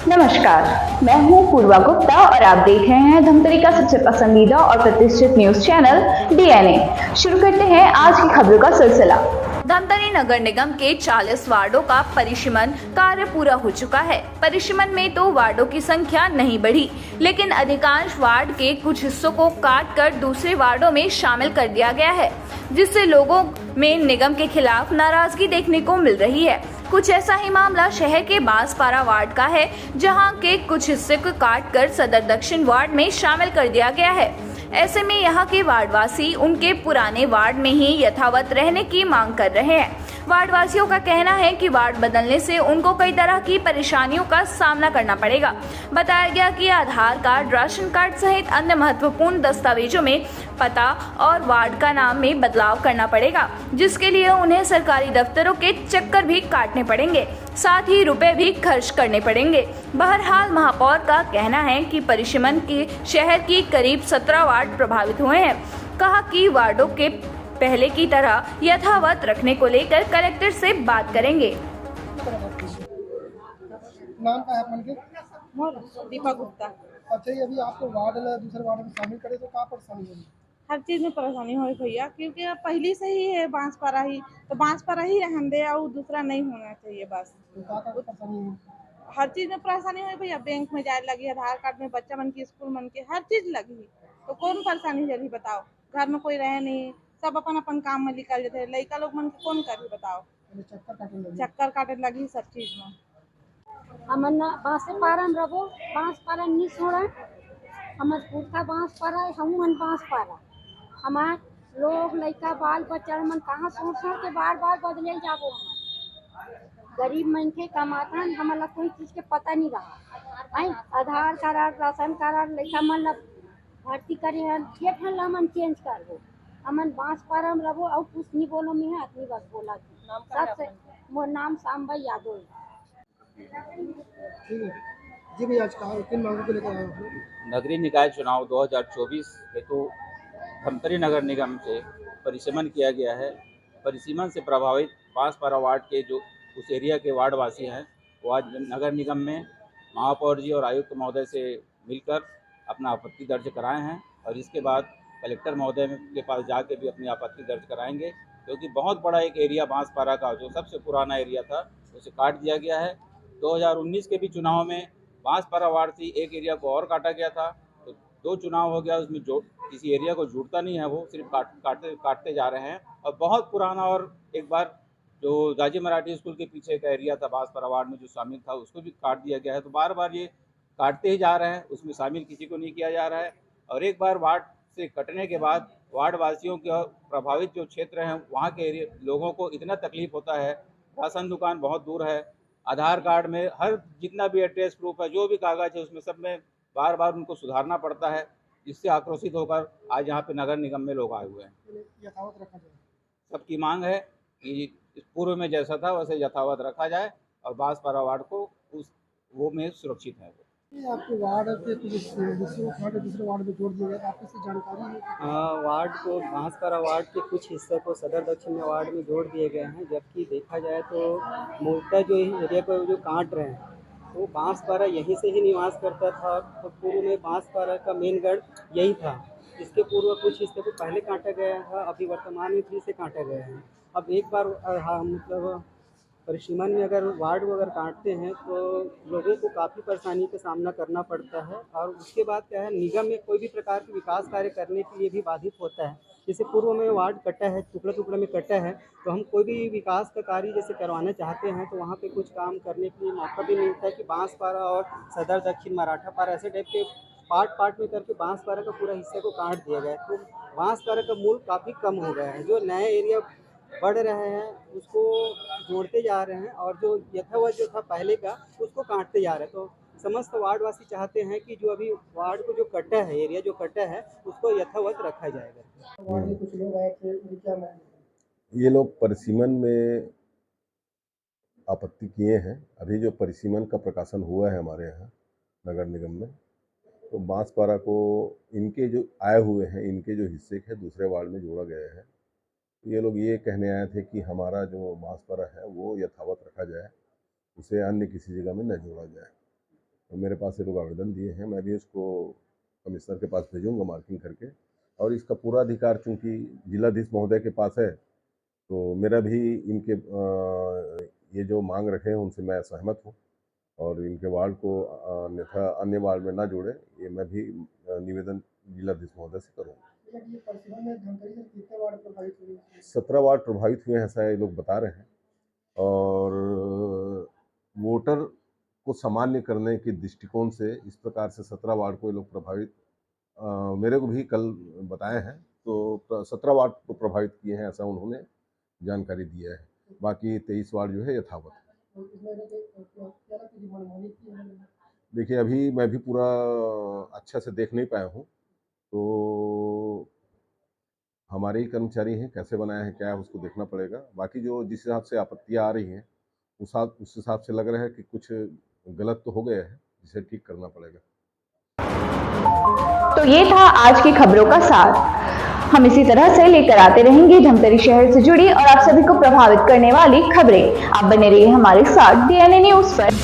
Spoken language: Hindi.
नमस्कार, मैं हूं पूर्वा गुप्ता और आप देख रहे हैं धमतरी का सबसे पसंदीदा और प्रतिष्ठित न्यूज चैनल डीएनए। शुरू करते हैं आज की खबरों का सिलसिला। धमतरी नगर निगम के 40 वार्डों का परिसीमन कार्य पूरा हो चुका है। परिसीमन में तो वार्डों की संख्या नहीं बढ़ी, लेकिन अधिकांश वार्ड के कुछ हिस्सों को काट कर दूसरे वार्डों में शामिल कर दिया गया है, जिससे लोगों में निगम के खिलाफ नाराजगी देखने को मिल रही है। कुछ ऐसा ही मामला शहर के बांसपारा वार्ड का है, जहां के कुछ हिस्से को काट कर सदर दक्षिण वार्ड में शामिल कर दिया गया है। ऐसे में यहाँ के वार्डवासी उनके पुराने वार्ड में ही यथावत रहने की मांग कर रहे हैं। वार्डवासियों का कहना है कि वार्ड बदलने से उनको कई तरह की परेशानियों का सामना करना पड़ेगा। बताया गया कि आधार कार्ड, राशन कार्ड सहित अन्य महत्वपूर्ण दस्तावेजों में पता और वार्ड का नाम में बदलाव करना पड़ेगा, जिसके लिए उन्हें सरकारी दफ्तरों के चक्कर भी काटने पड़ेंगे, साथ ही रुपए भी खर्च करने पड़ेंगे। बहरहाल महापौर का कहना है कि परिसीमन के शहर की करीब 17 वार्ड प्रभावित हुए हैं। कहा कि वार्डों के पहले की तरह यथावत रखने को लेकर कलेक्टर से बात करेंगे। नाम का है अपन के? दीपा गुप्ता। अच्छा, ये अभी आपको वार्ड दूसरे वार्ड में शामिल करे तो कहाँ परेशानी होगी? हर चीज में परेशानी हो भैया, क्योंकि अब पहली से ही है बांसपारा ही, तो बांसपारा ही रहने दे और दूसरा नहीं होना चाहिए बस। तो कहाँ परेशानी है? हर चीज में परेशानी हो भैया, बैंक में जाए लगी, आधार कार्ड में बच्चा मन की, स्कूल मन के, हर चीज लगी, तो कौन परेशानी जल्दी बताओ। घर में कोई रहे नहीं, सब अपन अपन काम में निकल जाते, लड़का लोग मन के कौन करी बताओ। चक्कर काटे लगी सब चीज में। हमन बांसपारा में रहो, बांसपारा नहीं छोड़ा, हमर खुद का बांसपारा है, हम मन बांसपारा, हमार लोग लड़का बाल बच्चा मन कहाँ सोच के बार बार बदले जाबो। हमन गरीब मनखे कमाथन, हमला कोई चीज के पता नहीं रहा है। आधार कार्ड, राशन कार्ड लड़का मन ला भर्ती करे हन, ये ठन ला मन चेंज करबो। हमन बांसपारा में रहो और कुछ नहीं बोलो, मैं आदमी बस बोला सबसे। मोर नाम सांबा यादव है। ठीक है जी भैया, आज कहा किन मांगों को लेकर आए हो? नगरीय निकाय चुनाव 2024 हेतु धमतरी नगर निगम से परिसीमन किया गया है। परिसीमन से प्रभावित बांसपारा वार्ड के जो उस एरिया के वार्डवासी हैं, वो आज नगर निगम में महापौर जी और आयुक्त महोदय से मिलकर अपना आपत्ति दर्ज कराए हैं, और इसके बाद कलेक्टर महोदय के पास जाके भी अपनी आपत्ति दर्ज कराएंगे, क्योंकि बहुत बड़ा एक एरिया बांसपारा का जो सबसे पुराना एरिया था उसे काट दिया गया है। 2019 के भी चुनाव में बांसपारा वार्ड से एक एरिया को और काटा गया था, तो 2 चुनाव हो गया, उसमें जो किसी एरिया को जुड़ता नहीं है, वो सिर्फ काटते जा रहे हैं। और बहुत पुराना, और एक बार जो गाजी मराठी स्कूल के पीछे का एरिया था बांसपारा वार्ड में जो शामिल था, उसको भी काट दिया गया है। तो बार बार ये काटते ही जा रहे हैं, उसमें शामिल किसी को नहीं किया जा रहा है। और एक बार वार्ड से कटने के बाद वार्ड वासियों के प्रभावित जो क्षेत्र हैं, वहाँ के लोगों को इतना तकलीफ होता है। राशन दुकान बहुत दूर है, आधार कार्ड में हर जितना भी एड्रेस प्रूफ है, जो भी कागज़ है, उसमें सब में बार बार उनको सुधारना पड़ता है, जिससे आक्रोशित होकर आज यहाँ पे नगर निगम में लोग आए हुए हैं। यथावत रखा जाए। सबकी मांग है कि पूर्व में जैसा था वैसे यथावत रखा जाए, और बांसपारा वार्ड को उस वो में सुरक्षित है। ये आपके वार्ड के कुछ दूसरे वार्ड में जोड़ दिए गए, आपको इससे जानकारी है? वार्ड को बांसपारा वार्ड के कुछ हिस्से को सदर दक्षिण वार्ड में जोड़ दिए गए हैं, जबकि देखा जाए तो मूलतः जो एरिया को जो काट रहे हैं वो बांसपारा यहीं से ही निवास करता था। तो पूर्व में बांसपारा का मेन गढ़ यही था। इसके पूर्व कुछ हिस्से को पहले काटा गया था, अभी वर्तमान में फिर से काटा गया है। अब एक बार मतलब परिसीमन में अगर वार्ड को अगर काटते हैं तो लोगों को काफ़ी परेशानी का सामना करना पड़ता है, और उसके बाद क्या है, निगम में कोई भी प्रकार के विकास कार्य करने के लिए भी बाधित होता है। जैसे पूर्व में वार्ड कटा है, टुकड़ा टुकड़ा में कटा है, तो हम कोई भी विकास का कार्य जैसे करवाना चाहते हैं तो वहाँ पे कुछ काम करने के लिए मौका भी मिलता है कि बांसपारा और सदर दक्षिण मराठापारा ऐसे टाइप के पार्ट पार्ट में करके बांसपारा का पूरा हिस्से को काट दिया गया है। तो बांसपारा का मूल काफ़ी कम हो गया है, जो नए एरिया बढ़ रहे हैं उसको जोड़ते जा रहे हैं, और जो यथावत जो था पहले का उसको काटते जा रहे हैं। तो समस्त वार्डवासी चाहते हैं कि जो अभी वार्ड को जो कटा है, एरिया जो कटा है, उसको यथावत रखा जाएगा। वार्ड के कुछ लोग आए थे, उनकी क्या मांग है? ये लोग परिसीमन में आपत्ति किए हैं। अभी जो परिसीमन का प्रकाशन हुआ है हमारे यहाँ नगर निगम में, तो बांसपारा को इनके जो आए हुए हैं, इनके जो हिस्से के दूसरे वार्ड में जोड़ा गया है। ये लोग ये कहने आए थे कि हमारा जो बांसपारा है वो यथावत रखा जाए, उसे अन्य किसी जगह में न जोड़ा जाए। तो मेरे पास ये लोग आवेदन दिए हैं, मैं भी इसको कमिश्नर के पास भेजूंगा मार्किंग करके। और इसका पूरा अधिकार चूँकि जिलाधीश महोदय के पास है, तो मेरा भी इनके ये जो मांग रखे हैं उनसे मैं सहमत हूँ, और इनके वार्ड को अन्यथा अन्य वार्ड में ना जोड़े, ये मैं भी निवेदन जिलाधीश महोदय से करूँगा। 17 वार्ड प्रभावित हुए हैं, ऐसा ये लोग बता रहे हैं। और वोटर को सामान्य करने के दृष्टिकोण से इस प्रकार से 17 वार्ड को ये लोग प्रभावित मेरे को भी कल बताए हैं, तो 17 वार्ड को प्रभावित किए हैं, ऐसा उन्होंने जानकारी दिया है। बाकी 23 वार्ड जो है यथावत है। देखिए, अभी मैं भी पूरा अच्छा से देख नहीं पाया हूँ, तो हमारे ही कर्मचारी हैं, कैसे बनाया है क्या है उसको देखना पड़ेगा। बाकी जो जिस हिसाब से आपत्तियाँ आ रही हैं उस हिसाब से लग रहा है कि कुछ गलत तो हो गया है, जिसे ठीक करना पड़ेगा। तो ये था आज की खबरों का सार। हम इसी तरह से लेकर आते रहेंगे धमतरी शहर से जुड़ी और आप सभी को प्रभावित करने वाली खबरें। आप बने रहिए हमारे साथ DNA न्यूज़ पर।